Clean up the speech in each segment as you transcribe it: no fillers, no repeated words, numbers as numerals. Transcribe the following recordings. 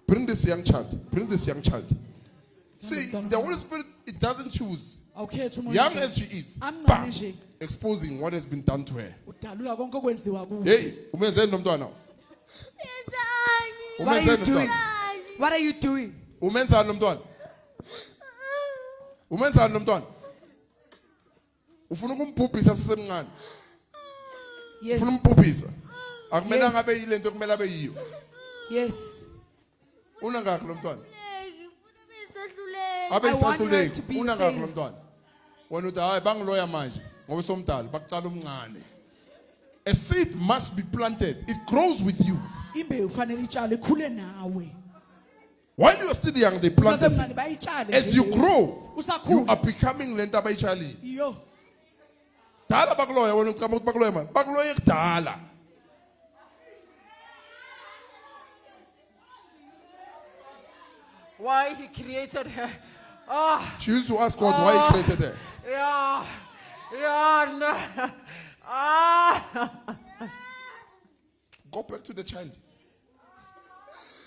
Bring this young child. Bring this young child. See, the Holy Spirit, it doesn't choose. Okay, Young as she is, I'm bam, not exposing what has been done to her. udalula konke okwenziwa kuwe. Hey, umenzeni lo mntwana? Yenzani? What are you Umenzeni doing? mntwana? What are you doing? Umenzani lo mntwana? Umenzani lo mntwana? Ufuna ukumbhubhisa sisemncane. Yes. Ufuna umbhubhisa. Akumelanga abe yile nto kumele abe yiyo. Yes. Una ngakho lo mntwana? Ngisahluleka. Abe I want her isahluleki. to be Una ngakho fair. lo mntwana? Wena uthi hayi bangiloya manje ngoba somdala bakucala umncane. A seed must be planted. It grows with you. Imbewu fanele itshale ikhule nawe. While you are still young, they plant the Usasemncane seed. bayitshale. As you grow, you Usakhula. are becoming lento abayitshali. Yo. Dala bakuloya wena ucama ukuthi bakuloya manje. Bakuloya ekudala. Why he created her. Ah, She used to ask God why he created her. yeah. Yeah, no. Ah. Go back to the child.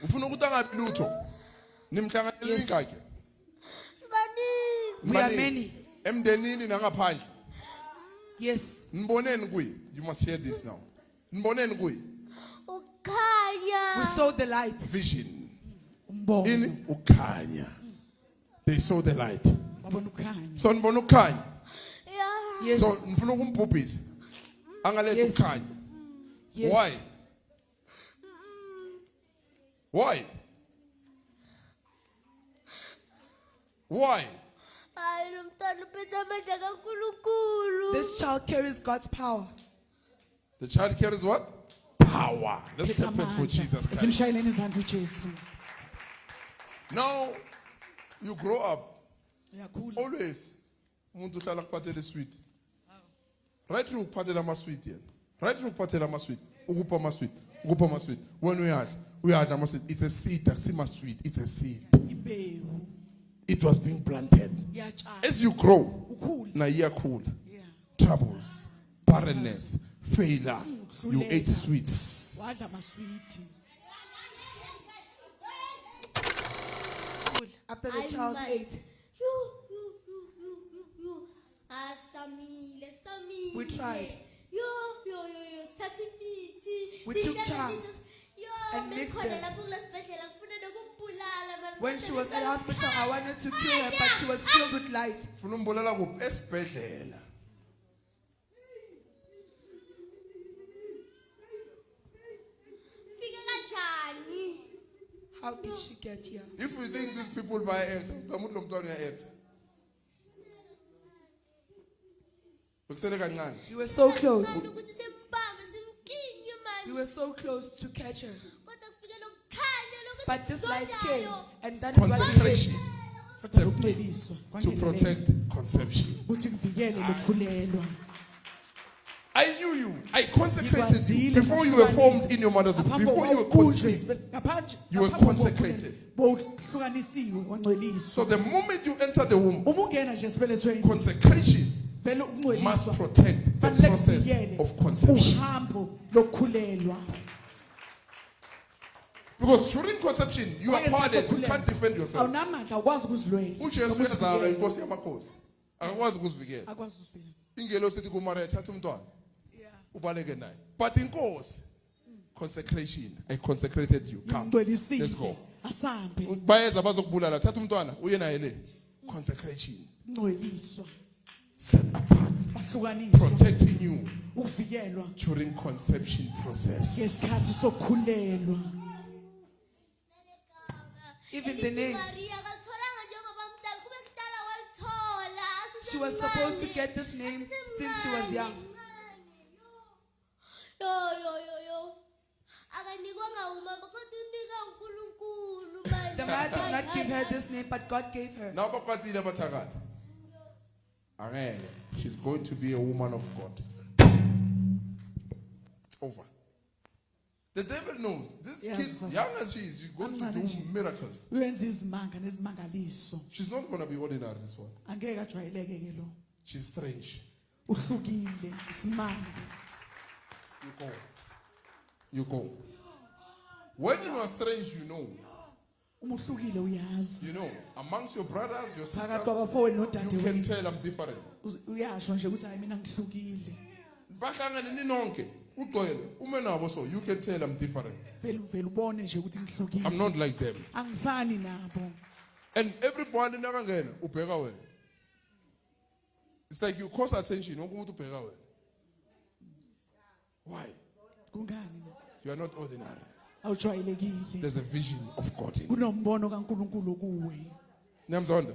Ufuna ukuthi angabi lutho. Nimhlanganele ingakhe. Sibaningi. We are many. Emndenini nangaphandle. Yes. Niboneni kuyi. You must hear this now. Niboneni kuyi. Ukhanya. We saw the light. Vision. Umbono. In ukhanya. They saw the light. Babona ukhanya. So nibona ukukhanya. Yeah. Yes. So nifuna ukumbhubhisa. Angalethe Yes. ukukhanya. Yes. Why? Why? Why? Hayi lo mntwana uphethe amandla kaNkulunkulu. This child carries God's power. The child carries what? Power. Let's Phethe take thanks for amandla. Jesus Christ. Simshayeleni izandla uJesu. Now, you grow up. Uyakhula. Always, umuntu uhlala kuphathele sweet. Right through kuphathele ama-sweet yena. Right through kuphathele ama-sweet. Ukupha ama-sweet. Ukupha ama-sweet. Wena uyadla ama-sweet. It's a seed. Akusima-sweet. It's a seed. Imbewu. It was being planted. Iyatshala. As you grow, Ukhula. na iyakhula. Yeah. Troubles, barrenness, failure. You Hluleka. ate sweets. Wadla amaswiti. After the Hayi child man. ate, You. Samile. We tried. Yo. Sathe imithi. We took Dindlela charms lezi- Yo, and mixed bekhona them. lapho kulesibhedlela ngifuna nokumbulala man. when she was at hospital, I wanted to kill her, but she was filled with light. Funa umbolela kuphi? Esibhedlela. Fike kanjani? How did she get here? If you think these people buy act, umuntu lo mntwana uya-act. Bekusele kancane. You were so close. Ngicela ukuthi simbambe simkinye man. You were so close to catch her. Kodwa kufike lokukhanya lokuthi But this light came, kusonayo. and that is what we Consecration. did. Step Ukucweliswa. to protect conception. Ukuthi kuvikele lokukhulelwa. I knew you. I consecrated you Ngikwazile before you were formed ngahlukanisa. in your mother's womb. Ngaphambi Before you were kokuba conceived. ubunjwe, ngaphandle- You were ngaphambi kokuba consecrated. bowuhlukanisiwe, wangcweliswa. So the moment you enter the womb, Uma ungena nje esibelethweni, consecration vele must ukungcweliswa. protect the Fanele process kuvikele of conception. uhambo lokukhulelwa. Because during conception, you are Ngoba ngesikhathi powerless. You sokukhulelwa, can't defend yourself. awunamandla, awukwazi ukuzilwela. uJesu Noma uyazalwa uzivikele. inkosi yamakhosi. Akakwazi ukuzivikela. Akwazi ukuzivikela. Ingelo sithi kuMaria thatha umntwana. Yeah. Ubaleke naye. But inkosi, consecration. I consecrated you. Come. Ngcwelisile. Let's go. Asambe. Bayeza bazokubulala. Thatha umntwana uye naye le. Consecration. Ngcweliswa. Set apart. Bahlukaniswa. Protecting you Uvikelwa during conception process. ngesikhathi sokukhulelwa. Even the Elithi name. Maria akalitholanga njengoba mdala kube kudala walithola. She was supposed to get this name since she was young. Yo. Akanikwanga umama kodwa unika uNkulunkulu man. The man did not give her this name, but God gave her. Now bakwatile bathakatha. Angeke. She's going to be a woman of God. It's over. The devil knows this Yes, kid, yes. young as she is, she's going to do miracles. Uyenza izimanga nezimangaliso. She's not going to be ordinary, this one. Angeke ajwayeleke ke lo. She's strange. Uhlukile, isimanga. You go. You go. When you are strange, you know. Uma uhlukile uyazi. You know, amongst your brothers, your sisters, Phakathi kwabafowenu you nodadewenu. can tell I'm different. Uyasho nje ukuthi hayi mina ngihlukile. Bahlangane ninonke, ugcwele, ume nabo so you can tell I'm different. Vele ubone nje ukuthi ngihlukile. I'm not like them. Angifani nabo. And everybody nakangena ubheka wena. It's like you cause attention, wonke umuntu ubheka wena. Why? Kungani? You are not ordinary. Awujwayelekile. There's a vision of God in you. Kunombono kaNkuluNkulu kuwe. Niyamzonda?